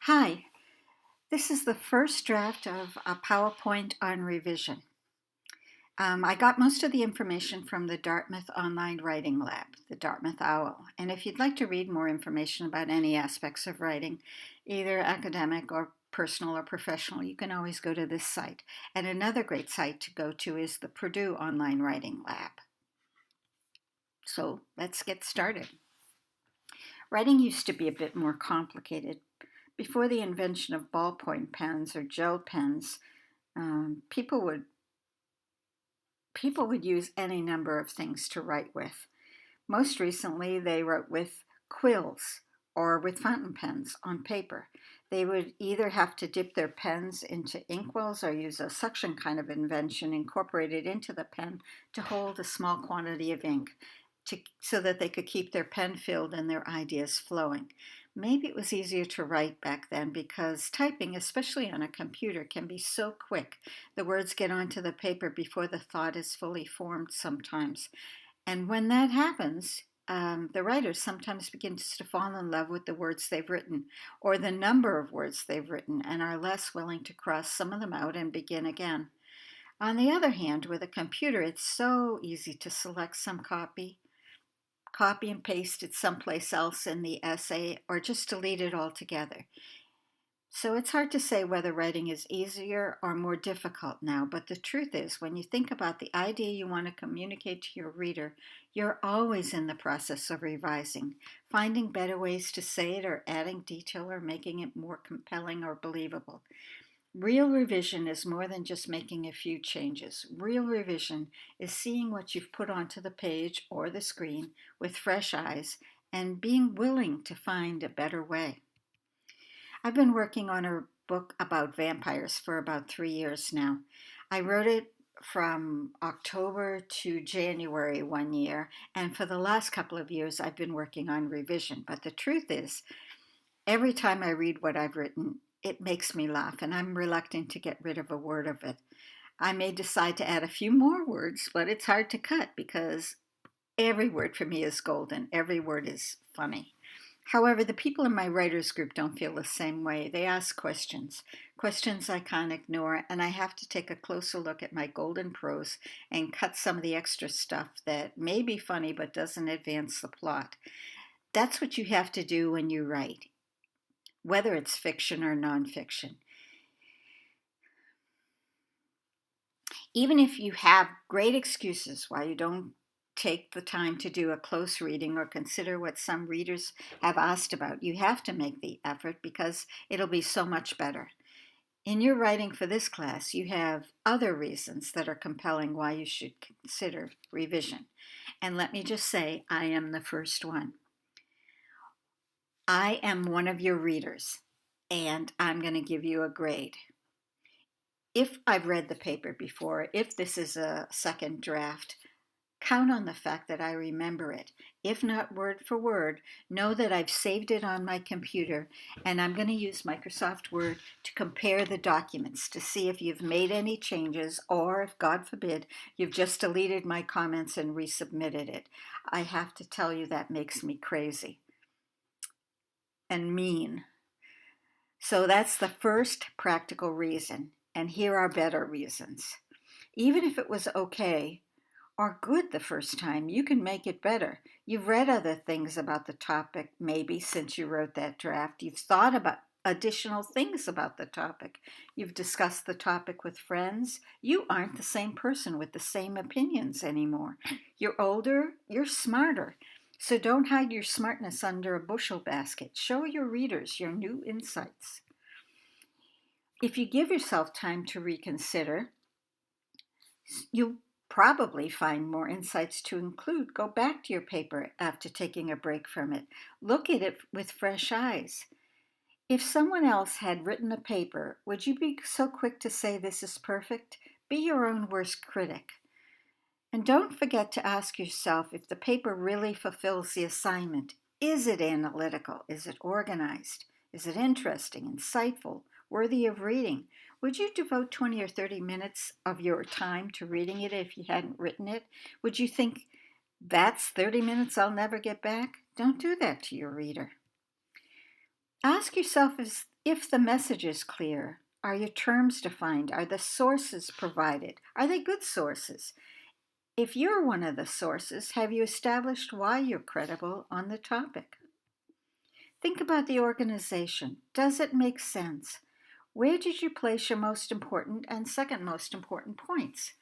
Hi, this is the first draft of a PowerPoint on revision. I got most of the information from the Dartmouth Online Writing Lab, the Dartmouth OWL. And if you'd like to read more information about any aspects of writing, either academic or personal or professional, you can always go to this site. And another great site to go to is the Purdue Online Writing Lab. So let's get started. Writing used to be a bit more complicated. Before the invention of ballpoint pens or gel pens, people would use any number of things to write with. Most recently, they wrote with quills or with fountain pens on paper. They would either have to dip their pens into inkwells or use a suction kind of invention incorporated into the pen to hold a small quantity of ink so that they could keep their pen filled and their ideas flowing. Maybe it was easier to write back then because typing, especially on a computer, can be so quick. The words get onto the paper before the thought is fully formed sometimes. And when that happens, the writers sometimes begin to fall in love with the words they've written or the number of words they've written and are less willing to cross some of them out and begin again. On the other hand, with a computer, it's so easy to select some copy and paste it someplace else in the essay, or just delete it altogether. So it's hard to say whether writing is easier or more difficult now, but the truth is, when you think about the idea you want to communicate to your reader, you're always in the process of revising, finding better ways to say it or adding detail or making it more compelling or believable. Real revision is more than just making a few changes. Real revision is seeing what you've put onto the page or the screen with fresh eyes and being willing to find a better way. I've been working on a book about vampires for about 3 years now. I wrote it from October to January one year, and for the last couple of years I've been working on revision. But the truth is, every time I read what I've written, it makes me laugh, and I'm reluctant to get rid of a word of it. I may decide to add a few more words, but it's hard to cut because every word for me is golden. Every word is funny. However, the people in my writers group don't feel the same way. They ask questions I can't ignore, and I have to take a closer look at my golden prose and cut some of the extra stuff that may be funny but doesn't advance the plot. That's what you have to do when you write, whether it's fiction or nonfiction. Even if you have great excuses why you don't take the time to do a close reading or consider what some readers have asked about, you have to make the effort because it'll be so much better. In your writing for this class, you have other reasons that are compelling why you should consider revision. And let me just say, I am the first one. I am one of your readers, and I'm going to give you a grade. If I've read the paper before, if this is a second draft, count on the fact that I remember it. If not word for word, know that I've saved it on my computer, and I'm going to use Microsoft Word to compare the documents to see if you've made any changes or if, God forbid, you've just deleted my comments and resubmitted it. I have to tell you that makes me crazy and mean. So that's the first practical reason, and here are better reasons. Even if it was okay or good the first time, you can make it better. You've read other things about the topic, maybe since you wrote that draft. You've thought about additional things about the topic. You've discussed the topic with friends. You aren't the same person with the same opinions anymore. You're older, you're smarter. So don't hide your smartness under a bushel basket. Show your readers your new insights. If you give yourself time to reconsider, you'll probably find more insights to include. Go back to your paper after taking a break from it. Look at it with fresh eyes. If someone else had written a paper, would you be so quick to say this is perfect? Be your own worst critic. And don't forget to ask yourself if the paper really fulfills the assignment. Is it analytical? Is it organized? Is it interesting, insightful, worthy of reading? Would you devote 20 or 30 minutes of your time to reading it if you hadn't written it? Would you think, that's 30 minutes I'll never get back? Don't do that to your reader. Ask yourself If the message is clear, are your terms defined? Are the sources provided? Are they good sources? If you're one of the sources, have you established why you're credible on the topic? Think about the organization. Does it make sense? Where did you place your most important and second most important points?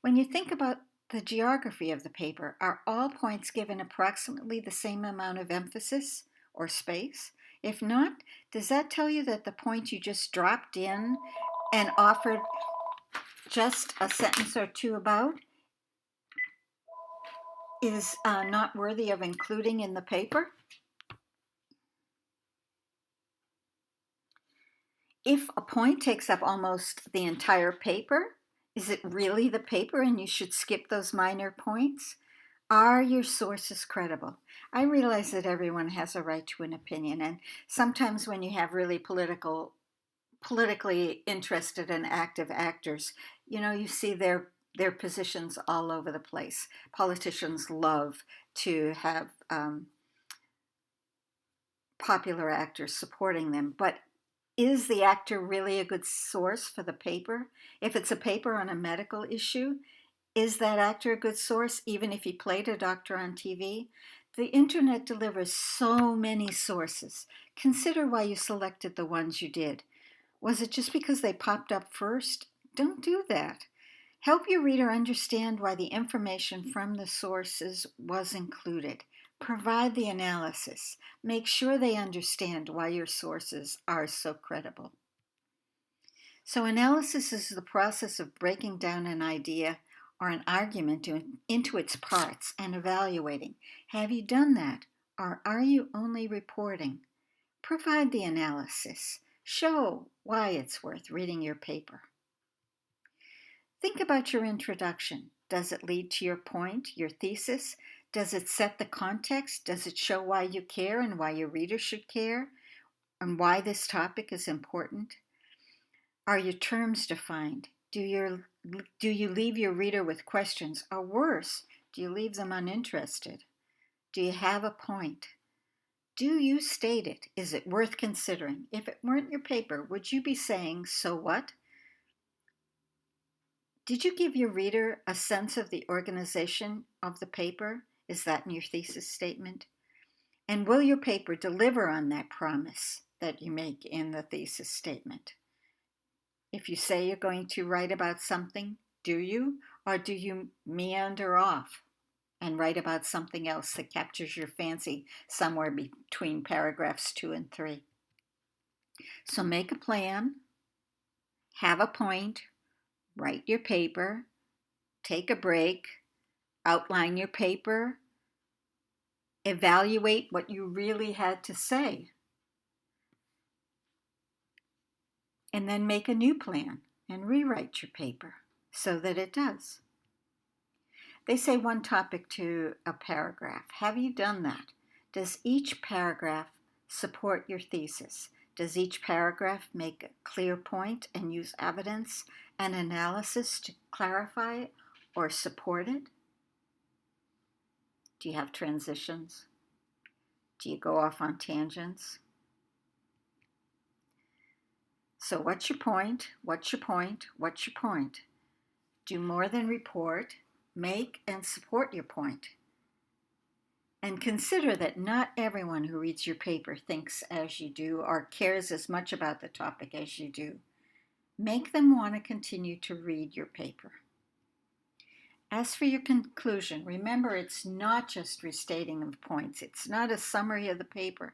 When you think about the geography of the paper, are all points given approximately the same amount of emphasis or space? If not, does that tell you that the point you just dropped in and offered just a sentence or two about is not worthy of including in the paper? If a point takes up almost the entire paper, is it really the paper and you should skip those minor points? Are your sources credible? I realize that everyone has a right to an opinion, and sometimes when you have really politically interested and active actors, you see their positions all over the place. Politicians love to have popular actors supporting them, but is the actor really a good source for the paper? If it's a paper on a medical issue, is that actor a good source even if he played a doctor on TV? The internet delivers so many sources. Consider why you selected the ones you did. Was it just because they popped up first? Don't do that. Help your reader understand why the information from the sources was included. Provide the analysis. Make sure they understand why your sources are so credible. So analysis is the process of breaking down an idea or an argument into its parts and evaluating. Have you done that, or are you only reporting? Provide the analysis. Show why it's worth reading your paper. Think about your introduction. Does it lead to your point, your thesis? Does it set the context? Does it show why you care and why your reader should care and why this topic is important? Are your terms defined? Do you leave your reader with questions? Or worse, do you leave them uninterested? Do you have a point? Do you state it? Is it worth considering? If it weren't your paper, would you be saying, so what? Did you give your reader a sense of the organization of the paper? Is that in your thesis statement? And will your paper deliver on that promise that you make in the thesis statement? If you say you're going to write about something, do you? Or do you meander off and write about something else that captures your fancy somewhere between paragraphs 2 and 3? So make a plan, have a point, write your paper, take a break, outline your paper, evaluate what you really had to say, and then make a new plan and rewrite your paper so that it does. They say one topic to a paragraph. Have you done that? Does each paragraph support your thesis? Does each paragraph make a clear point and use evidence and analysis to clarify or support it? Do you have transitions? Do you go off on tangents? So what's your point? What's your point? What's your point? Do more than report. Make and support your point. And consider that not everyone who reads your paper thinks as you do or cares as much about the topic as you do. Make them want to continue to read your paper. As for your conclusion, remember it's not just restating of points. It's not a summary of the paper.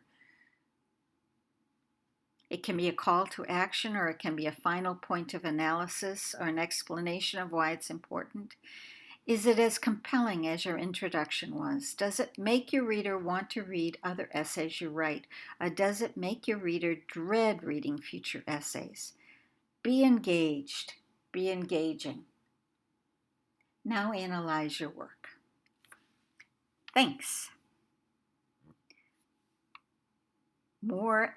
It can be a call to action, or it can be a final point of analysis or an explanation of why it's important. Is it as compelling as your introduction was? Does it make your reader want to read other essays you write? Or does it make your reader dread reading future essays? Be engaged. Be engaging. Now analyze your work. Thanks. More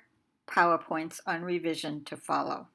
PowerPoints on revision to follow.